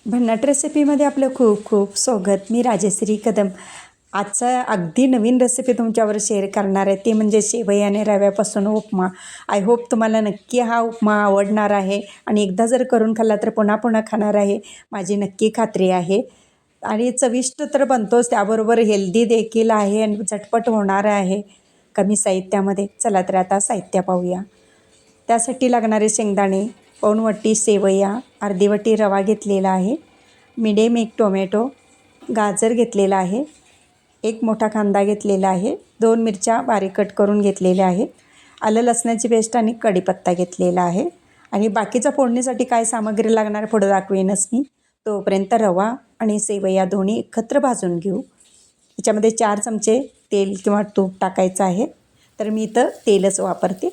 भन्नाट रेसिपीमध्ये आपलं खूप खूप स्वागत. मी राजश्री कदम. आजचा अगदी नवीन रेसिपी तुमच्यावर शेअर करणार आहे, ती म्हणजे शेवई आणि रव्यापासून उपमा. आय होप तुम्हाला नक्की हा उपमा आवडणार आहे आणि एकदा जर करून खाल्ला तर पुन्हा पुन्हा खाणार आहे, माझी नक्की खात्री आहे. आणि चविष्ट तर बनतोच, त्याबरोबर हेल्दी देखील आहे आणि झटपट होणार आहे कमी साहित्यामध्ये. चला तर आता साहित्य पाहूया. त्यासाठी लागणारे शेंगदाणे, पाऊण वाटी सेवया, अर्धी वाटी रवा घेतलेला आहे, मिडियम एक टोमॅटो, गाजर घेतलेला आहे, एक मोठा कांदा घेतलेला आहे, 2 मिरच्या बारीक कट करून घेतलेल्या आहेत, आलं लसणाची पेस्ट आणि कढीपत्ता घेतलेला आहे. आणि बाकीच्या फोडणीसाठी काय सामग्री लागणार पुढं दाखवेनच मी. तोपर्यंत रवा आणि सेवया दोन्ही एकत्र भाजून घेऊ. याच्यामध्ये 4 चमचे तेल किंवा तूप टाकायचं आहे, तर मी इथं तेलच वापरते.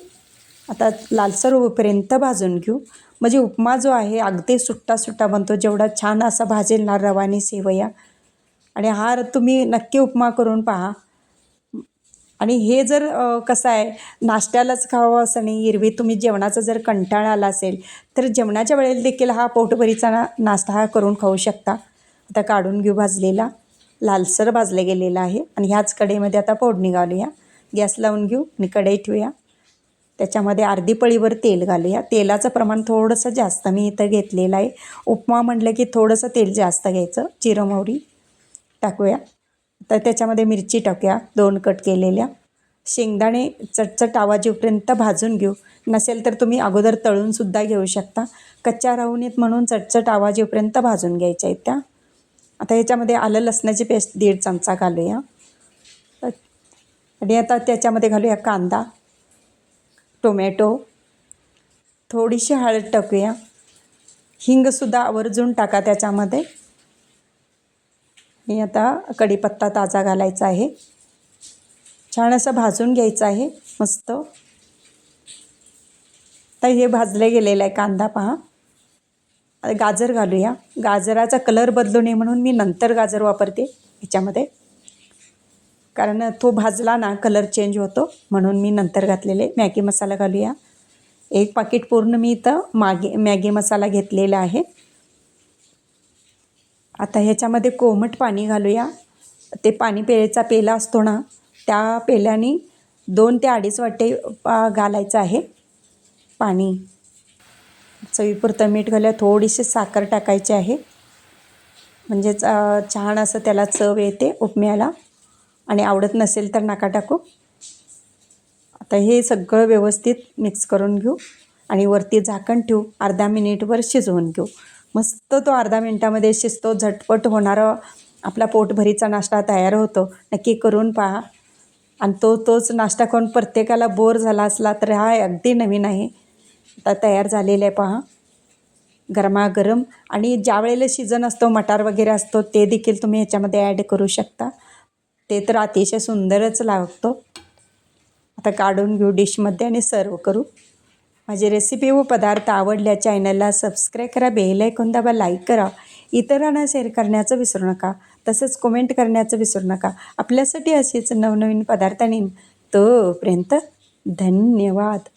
आता लालसर होईपर्यंत भाजून घेऊ, म्हणजे उपमा जो आहे अगदी सुट्टा सुट्टा बनतो, जेवढा छान असा भाजेल ना रवा आणि सेवया. आणि हा तुम्ही नक्की उपमा करून पहा. आणि हे जर कसं आहे, नाश्त्यालाच खावं असं नाही, एरवी तुम्ही जेवणाचा जर कंटाळा आला असेल तर जेवणाच्या वेळेला देखील हा पोटभरीचा नाश्ता हा करून खाऊ शकता. आता काढून घेऊ भाजलेला, लालसर भाजले गेलेला आहे. आणि ह्याच कढईमध्ये आता फोडणी घालूया. गॅस लावून घेऊ आणि कढई ठेवूया. त्याच्यामध्ये अर्धी पळीवर तेल घालूया. तेलाचं प्रमाण थोडंसं जास्त मी इथं घेतलेलं आहे. उपमा म्हटलं की थोडंसं तेल जास्त घ्यायचं. जिरं मोहरी टाकूया. तर त्याच्यामध्ये मिरची टाकूया 2 कट केलेल्या. शेंगदाणे चटचट आवाज येऊपर्यंत भाजून घेऊ. नसेल तर तुम्ही अगोदर तळूनसुद्धा घेऊ शकता. कच्च्या राहू नयेत म्हणून चटचट आवाज येऊपर्यंत भाजून घ्यायच्या आहेत त्या. आता ह्याच्यामध्ये आलं लसणाची पेस्ट 1.5 चमचा घालूया. आणि आता त्याच्यामध्ये घालूया कांदा, टोमॅटो, थोडीशी हळद टाकूया. हिंगसुद्धा आवर्जून टाका त्याच्यामध्ये. आणि आता कढीपत्ता ताजा घालायचा आहे. छान असं भाजून घ्यायचं आहे मस्त. तर हे भाजले गेलेलं आहे कांदा पहा. गाजर घालूया. गाजराचा कलर बदलू नये म्हणून मी नंतर गाजर वापरते ह्याच्यामध्ये, कारण तो भाजला ना कलर चेंज होतो, म्हणून मी नंतर घातलेले. मॅगी मसाला घालूया. 1 पाकीट पूर्ण मी इथं मॅगी मसाला घेतलेला आहे. आता ह्याच्यामध्ये कोमट पाणी घालूया. ते पाणी प्यायचा पेला असतो ना, त्या पेल्याने 2 ते 2.5 वाटे घालायचं आहे पाणी. चवीपुरतं मीठ घालूया. थोडीशी साखर टाकायची आहे, म्हणजेच छान असं त्याला चव येते उपम्याला. आणि आवडत नसेल तर नका टाकू. आता हे सगळं व्यवस्थित मिक्स करून घेऊ आणि वरती झाकण ठेवू. अर्धा मिनिटवर शिजवून घेऊ. मस्त तो अर्धा मिनिटामध्ये शिजतो. झटपट होणारा आपला पोटभरीचा नाश्ता तयार होतो. नक्की करून पहा. आणि तोच नाश्ता करून प्रत्येकाला बोर झाला असला तर हा अगदी नवीन आहे. आता तयार झालेलं आहे पहा, गरमागरम. आणि ज्या वेळेला सीजन असतो, मटार वगैरे असतो, ते देखील तुम्ही ह्याच्यामध्ये ॲड करू शकता. ते तर अतिशय सुंदरच लागतो. आता काढून घेऊ डिशमध्ये आणि सर्व करू. माझी रेसिपी व पदार्थ आवडल्या चॅनलला सबस्क्राईब करा, बेल आयकॉन दाबा, लाईक करा, इतरांना शेअर करण्याचं विसरू नका. तसंच कमेंट करण्याचं विसरू नका. आपल्यासाठी असेच नवनवीन पदार्थ आणि तोपर्यंत धन्यवाद.